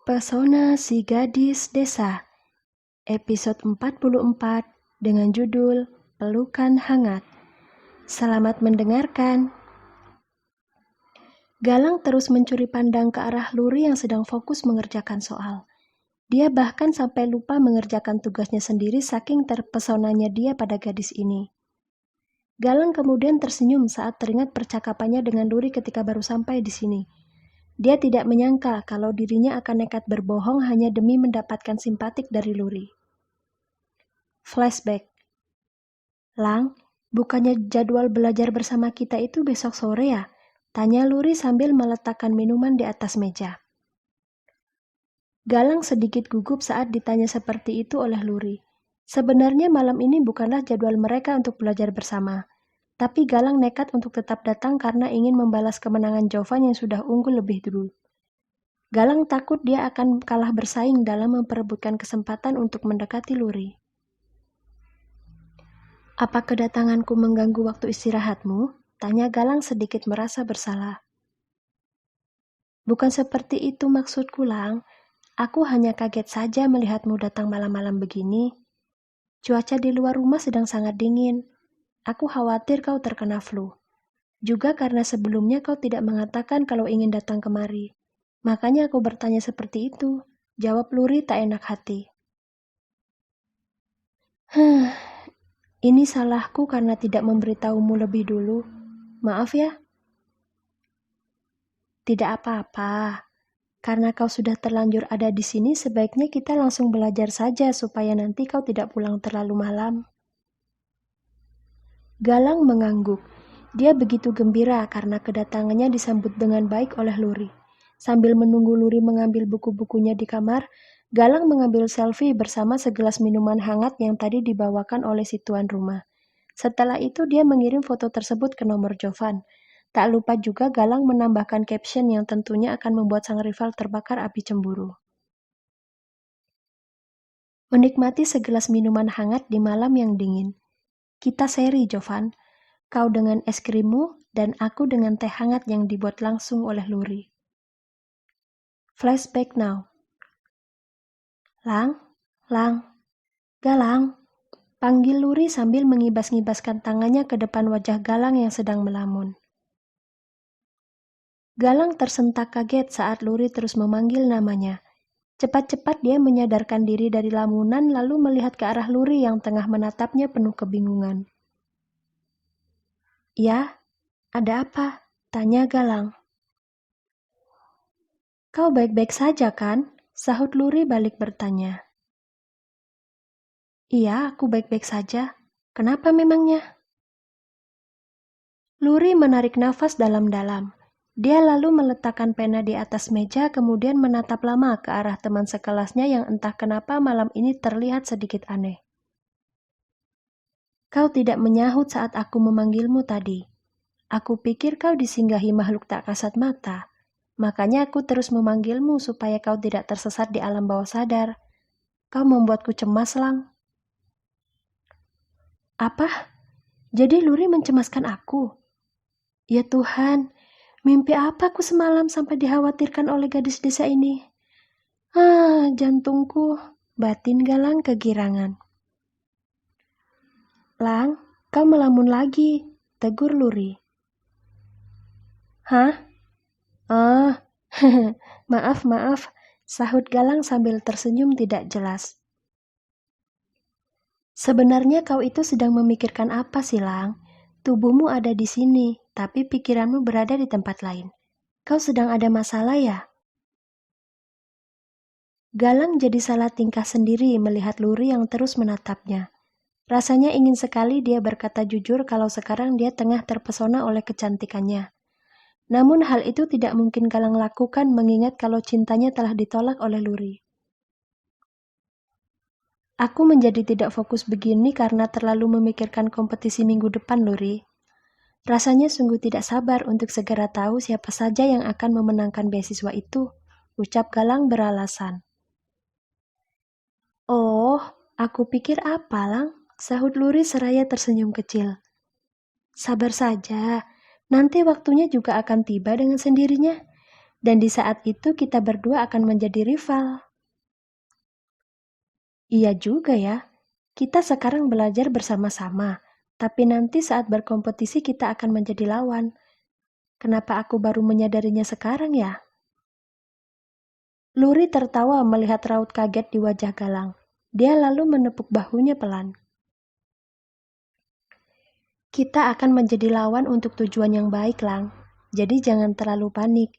Pesona si Gadis Desa, episode 44 dengan judul Pelukan Hangat. Selamat mendengarkan. Galang terus mencuri pandang ke arah Luri yang sedang fokus mengerjakan soal. Dia bahkan sampai lupa mengerjakan tugasnya sendiri saking terpesonanya dia pada gadis ini. Galang kemudian tersenyum saat teringat percakapannya dengan Luri ketika baru sampai di sini. Dia tidak menyangka kalau dirinya akan nekat berbohong hanya demi mendapatkan simpatik dari Luri. Flashback. Lang, bukannya jadwal belajar bersama kita itu besok sore ya? Tanya Luri sambil meletakkan minuman di atas meja. Galang sedikit gugup saat ditanya seperti itu oleh Luri. Sebenarnya malam ini bukanlah jadwal mereka untuk belajar bersama. Tapi Galang nekat untuk tetap datang karena ingin membalas kemenangan Jovan yang sudah unggul lebih dulu. Galang takut dia akan kalah bersaing dalam memperebutkan kesempatan untuk mendekati Luri. Apa kedatanganku mengganggu waktu istirahatmu? Tanya Galang sedikit merasa bersalah. Bukan seperti itu maksudku, Lang. Aku hanya kaget saja melihatmu datang malam-malam begini. Cuaca di luar rumah sedang sangat dingin. Aku khawatir kau terkena flu. Juga karena sebelumnya kau tidak mengatakan kalau ingin datang kemari. Makanya aku bertanya seperti itu. Jawab Luri tak enak hati. Ini salahku karena tidak memberitahumu lebih dulu. Maaf ya. Tidak apa-apa. Karena kau sudah terlanjur ada di sini, sebaiknya kita langsung belajar saja supaya nanti kau tidak pulang terlalu malam. Galang mengangguk. Dia begitu gembira karena kedatangannya disambut dengan baik oleh Luri. Sambil menunggu Luri mengambil buku-bukunya di kamar, Galang mengambil selfie bersama segelas minuman hangat yang tadi dibawakan oleh si tuan rumah. Setelah itu dia mengirim foto tersebut ke nomor Jovan. Tak lupa juga Galang menambahkan caption yang tentunya akan membuat sang rival terbakar api cemburu. Menikmati segelas minuman hangat di malam yang dingin. Kita seri, Jovan. Kau dengan es krimmu dan aku dengan teh hangat yang dibuat langsung oleh Luri. Flashback now. Lang, Galang. Panggil Luri sambil mengibas-ngibaskan tangannya ke depan wajah Galang yang sedang melamun. Galang tersentak kaget saat Luri terus memanggil namanya. Cepat-cepat dia menyadarkan diri dari lamunan lalu melihat ke arah Luri yang tengah menatapnya penuh kebingungan. Ya, ada apa? Tanya Galang. Kau baik-baik saja kan? Sahut Luri balik bertanya. Iya, aku baik-baik saja. Kenapa memangnya? Luri menarik nafas dalam-dalam. Dia lalu meletakkan pena di atas meja kemudian menatap lama ke arah teman sekelasnya yang entah kenapa malam ini terlihat sedikit aneh. Kau tidak menyahut saat aku memanggilmu tadi. Aku pikir kau disinggahi makhluk tak kasat mata. Makanya aku terus memanggilmu supaya kau tidak tersesat di alam bawah sadar. Kau membuatku cemas, Lang. Apa? Jadi Luri mencemaskan aku? Ya Tuhan, mimpi apa aku semalam sampai dikhawatirkan oleh gadis desa ini? Jantungku, batin Galang kegirangan. Lang, kau melamun lagi, tegur Luri. Hah? Maaf, sahut Galang sambil tersenyum tidak jelas. Sebenarnya kau itu sedang memikirkan apa sih, Lang? Tubuhmu ada di sini, tapi pikiranmu berada di tempat lain. Kau sedang ada masalah ya? Galang jadi salah tingkah sendiri melihat Luri yang terus menatapnya. Rasanya ingin sekali dia berkata jujur kalau sekarang dia tengah terpesona oleh kecantikannya. Namun hal itu tidak mungkin Galang lakukan mengingat kalau cintanya telah ditolak oleh Luri. Aku menjadi tidak fokus begini karena terlalu memikirkan kompetisi minggu depan, Luri. Rasanya sungguh tidak sabar untuk segera tahu siapa saja yang akan memenangkan beasiswa itu, ucap Galang beralasan. Oh, aku pikir apa, Lang? Sahut Luri seraya tersenyum kecil. Sabar saja, nanti waktunya juga akan tiba dengan sendirinya. Dan di saat itu kita berdua akan menjadi rival. Iya juga ya, kita sekarang belajar bersama-sama, tapi nanti saat berkompetisi kita akan menjadi lawan. Kenapa aku baru menyadarinya sekarang ya? Luri tertawa melihat raut kaget di wajah Galang. Dia lalu menepuk bahunya pelan. Kita akan menjadi lawan untuk tujuan yang baik, Lang. Jadi jangan terlalu panik.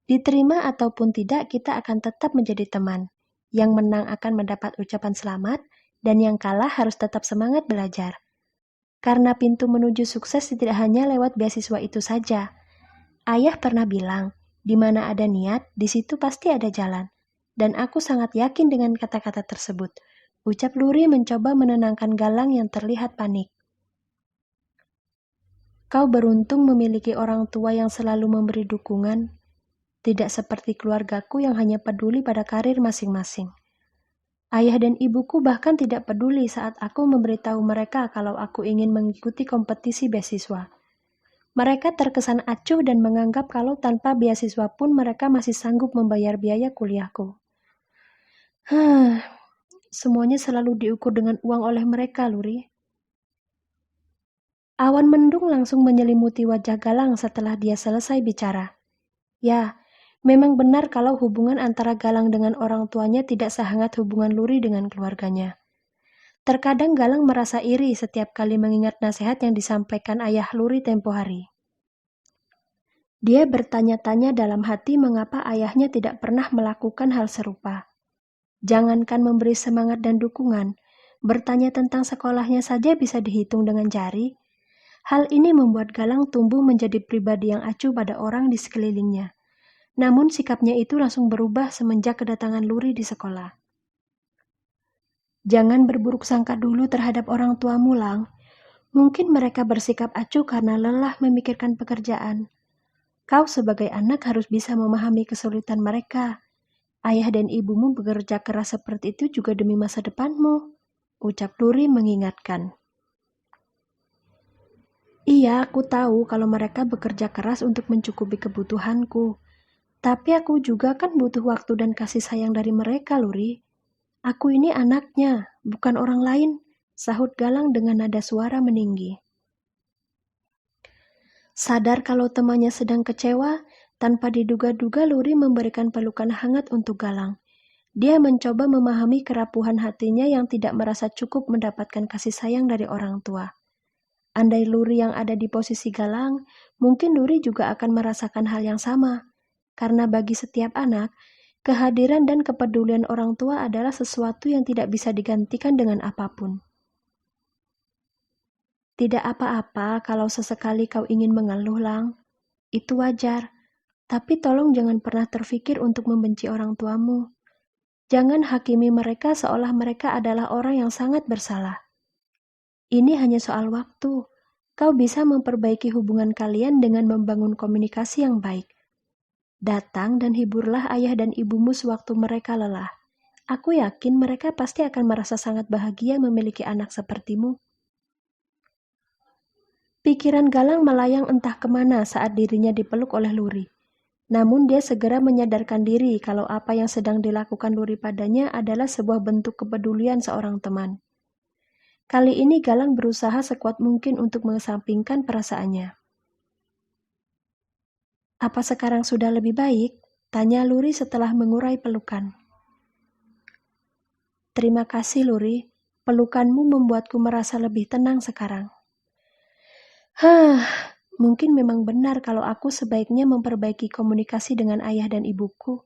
Diterima ataupun tidak, kita akan tetap menjadi teman. Yang menang akan mendapat ucapan selamat, dan yang kalah harus tetap semangat belajar. Karena pintu menuju sukses tidak hanya lewat beasiswa itu saja. Ayah pernah bilang, di mana ada niat, di situ pasti ada jalan. Dan aku sangat yakin dengan kata-kata tersebut. Ucap Luri mencoba menenangkan Galang yang terlihat panik. Kau beruntung memiliki orang tua yang selalu memberi dukungan, tidak seperti keluargaku yang hanya peduli pada karir masing-masing. Ayah dan ibuku bahkan tidak peduli saat aku memberitahu mereka kalau aku ingin mengikuti kompetisi beasiswa. Mereka terkesan acuh dan menganggap kalau tanpa beasiswa pun mereka masih sanggup membayar biaya kuliahku. Semuanya selalu diukur dengan uang oleh mereka, Luri. Awan mendung langsung menyelimuti wajah Galang setelah dia selesai bicara. Ya, memang benar kalau hubungan antara Galang dengan orang tuanya tidak sehangat hubungan Luri dengan keluarganya. Terkadang Galang merasa iri setiap kali mengingat nasihat yang disampaikan ayah Luri tempo hari. Dia bertanya-tanya dalam hati mengapa ayahnya tidak pernah melakukan hal serupa. Jangankan memberi semangat dan dukungan, bertanya tentang sekolahnya saja bisa dihitung dengan jari. Hal ini membuat Galang tumbuh menjadi pribadi yang acuh pada orang di sekelilingnya. Namun sikapnya itu langsung berubah semenjak kedatangan Luri di sekolah. Jangan berburuk sangka dulu terhadap orang tuamu, Lang. Mungkin mereka bersikap acuh karena lelah memikirkan pekerjaan. Kau sebagai anak harus bisa memahami kesulitan mereka. Ayah dan ibumu bekerja keras seperti itu juga demi masa depanmu, ucap Luri mengingatkan. Iya, aku tahu kalau mereka bekerja keras untuk mencukupi kebutuhanku. Tapi aku juga kan butuh waktu dan kasih sayang dari mereka, Luri. Aku ini anaknya, bukan orang lain, sahut Galang dengan nada suara meninggi. Sadar kalau temannya sedang kecewa, tanpa diduga-duga Luri memberikan pelukan hangat untuk Galang. Dia mencoba memahami kerapuhan hatinya yang tidak merasa cukup mendapatkan kasih sayang dari orang tua. Andai Luri yang ada di posisi Galang, mungkin Luri juga akan merasakan hal yang sama. Karena bagi setiap anak, kehadiran dan kepedulian orang tua adalah sesuatu yang tidak bisa digantikan dengan apapun. Tidak apa-apa kalau sesekali kau ingin mengeluh, Lang. Itu wajar. Tapi tolong jangan pernah terfikir untuk membenci orang tuamu. Jangan hakimi mereka seolah mereka adalah orang yang sangat bersalah. Ini hanya soal waktu. Kau bisa memperbaiki hubungan kalian dengan membangun komunikasi yang baik. Datang dan hiburlah ayah dan ibumu sewaktu mereka lelah. Aku yakin mereka pasti akan merasa sangat bahagia memiliki anak sepertimu. Pikiran Galang melayang entah kemana saat dirinya dipeluk oleh Luri. Namun dia segera menyadarkan diri kalau apa yang sedang dilakukan Luri padanya adalah sebuah bentuk kepedulian seorang teman. Kali ini Galang berusaha sekuat mungkin untuk mengesampingkan perasaannya. Apa sekarang sudah lebih baik? Tanya Luri setelah mengurai pelukan. Terima kasih Luri, pelukanmu membuatku merasa lebih tenang sekarang. Mungkin memang benar kalau aku sebaiknya memperbaiki komunikasi dengan ayah dan ibuku.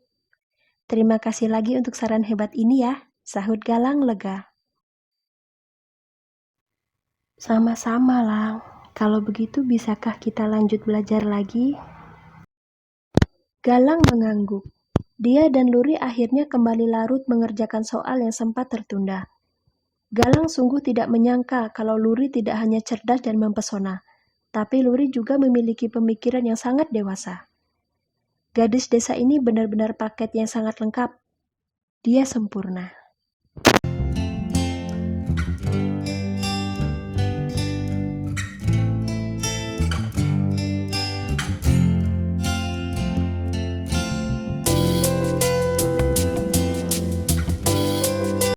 Terima kasih lagi untuk saran hebat ini ya, sahut Galang lega. Sama-sama, Lang. Kalau begitu bisakah kita lanjut belajar lagi? Galang mengangguk. Dia dan Luri akhirnya kembali larut mengerjakan soal yang sempat tertunda. Galang sungguh tidak menyangka kalau Luri tidak hanya cerdas dan mempesona, tapi Luri juga memiliki pemikiran yang sangat dewasa. Gadis desa ini benar-benar paket yang sangat lengkap. Dia sempurna.